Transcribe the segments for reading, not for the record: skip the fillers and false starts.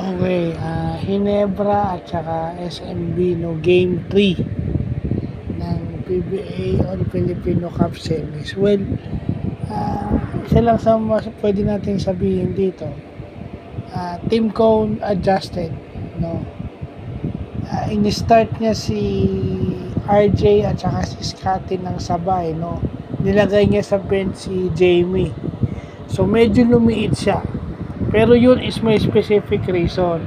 Okay, Hinebra at saka SMB, no, Game 3 ng PBA All Filipino Cup Semis. Well, isa lang sa mas pwede natin sabihin dito, team cone adjusted, no. In-start niya si RJ at saka si Scotty ng sabay, no. Nilagay niya sa bench si Jamie. So medyo lumiit siya. Pero yun is may specific reason.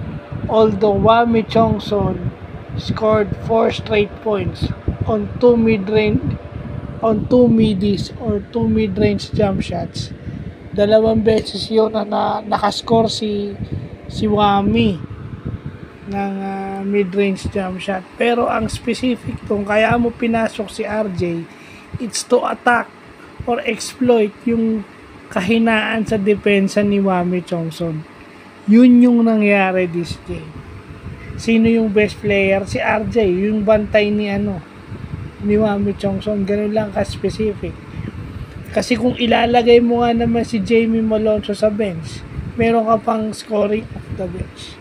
Although Wami Chongson scored 4 straight points on 2 middies or 2 mid-range jump shots. Dalawang beses yun na nakascore si Wami ng mid-range jump shot. Pero ang specific kung kaya mo pinasok si RJ, it's to attack or exploit yung kahinaan sa depensa ni Wami Chongson. Yun yung nangyari this game. Sino yung best player? Si RJ, yung bantay ni Wami Chongson. Ganun lang ka-specific. Kasi kung ilalagay mo nga naman si Jamie Malonzo sa bench, meron ka pang scoring off the bench.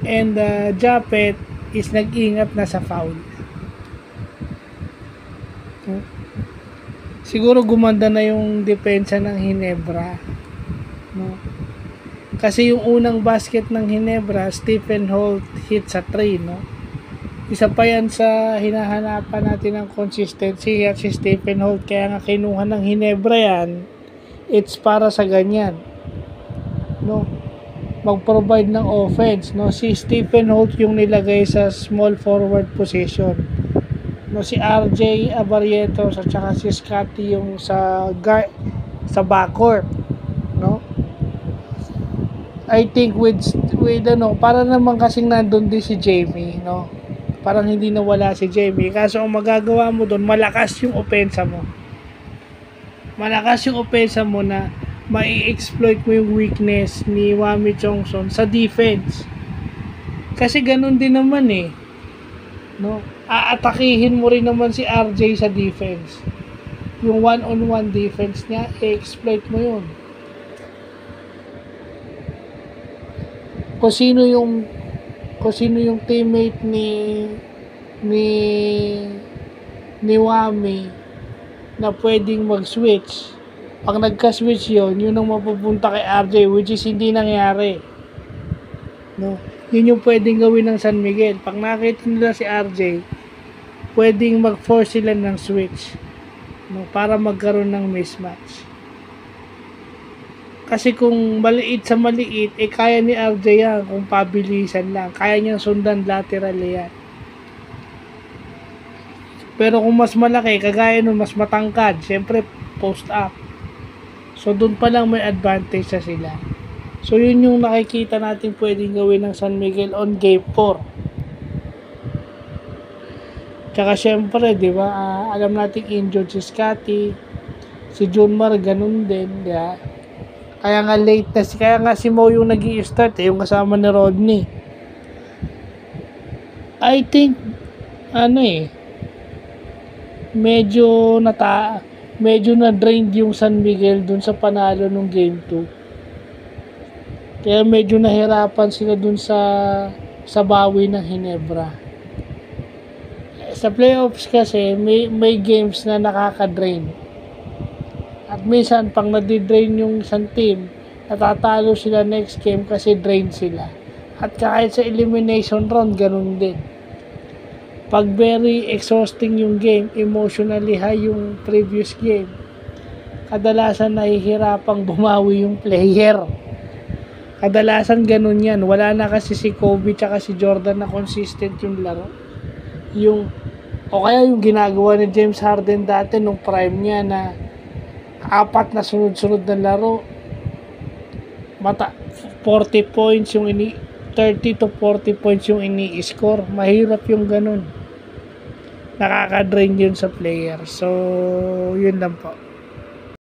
And Japet is nag-ingat na sa foul. Siguro gumanda na yung depensa ng Hinebra, no? Kasi yung unang basket ng Hinebra, Stephen Holt hit sa 3, no? Isa pa yan sa hinahanapan natin ng consistency at si Stephen Holt, kaya nga kinuha ng Hinebra yan, it's para sa ganyan, no? Mag-provide ng offense, no? Si Stephen Holt yung nilagay sa small forward position, no, si RJ Abarrietos at saka si Scotty yung sa backcourt, no. I think with para naman kasing nandun din si Jamie, no. Parang hindi nawala si Jamie, kaso ang magagawa mo doon, malakas yung opensa mo. Malakas yung opensa mo na mai-exploit mo yung weakness ni Wami Chongson sa defense. Kasi ganun din naman no. Aatakihin mo rin naman si RJ sa defense. Yung one-on-one defense niya, i-exploit mo yun. Kung sino yung teammate ni Wami na pwedeng mag-switch. Pag nagka-switch yun ang mapupunta kay RJ, which is hindi nangyari. No? Yun yung pwedeng gawin ng San Miguel. Pag nakita nila si RJ, pwedeng mag-force sila ng switch, no, para magkaroon ng mismatch. Kasi kung maliit sa maliit, kaya ni RJ yan kung pabilisan lang. Kaya niyang sundan lateral yan. Pero kung mas malaki, kagaya nun, mas matangkad, syempre post up. So dun pa lang may advantage sa sila. So yun yung nakikita natin pwedeng gawin ng San Miguel on game 4. Tsaka syempre, di ba, alam natin injured si Scotty, si Junmar ganun din, di ba? Kaya nga si Mo yung nag-i-start, yung kasama ni Rodney. I think medyo na-drained yung San Miguel dun sa panalo nung game 2. Kaya medyo nahirapan sila dun sa bawi ng Hinebra. Sa playoffs kasi, may games na nakaka-drain. At minsan, pag nadi-drain yung isang team, natatalo sila next game kasi drain sila. At kahit sa elimination round, ganun din. Pag very exhausting yung game, emotionally high yung previous game, kadalasan nahihirapang bumawi yung player. Kadalasan ganun yan. Wala na kasi si Kobe tsaka si Jordan na consistent yung laro. O kaya yung ginagawa ni James Harden dati nung prime niya na 4 na sunod-sunod na laro. 40 points yung 30 to 40 points yung ini-score. Mahirap yung ganun. Nakaka-drain yun sa player. So, yun lang po.